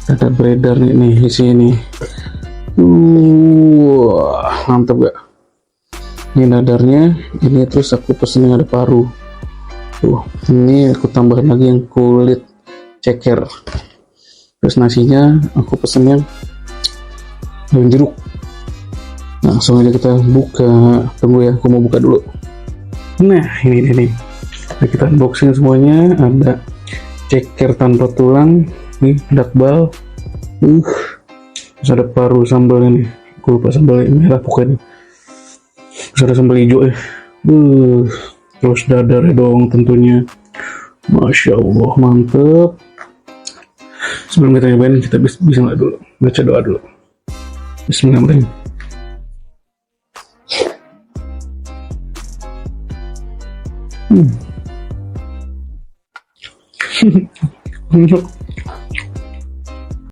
Dadar beredar nih di sini. Mantep gak? Ini dadarnya, ini terus aku pesen yang ada paru. Ini aku tambahin lagi yang kulit ceker. Terus nasinya aku pesen yang daun jeruk. Langsung aja kita buka. Tunggu ya, aku mau buka dulu. Nah, ini dia nih. Nah, kita unboxing semuanya. Ada ceker tanpa tulang. Nih, dakbal. Terus ada paru sambalnya nih. Aku lupa sambalnya merah pokoknya. Terus ada sambal hijau ya. Terus dadarnya dong tentunya. Masya Allah, mantep. Sebelum kita nyobain, kita bismillah dulu. Baca doa dulu. Bismillahirrahmanirrahim. Enak.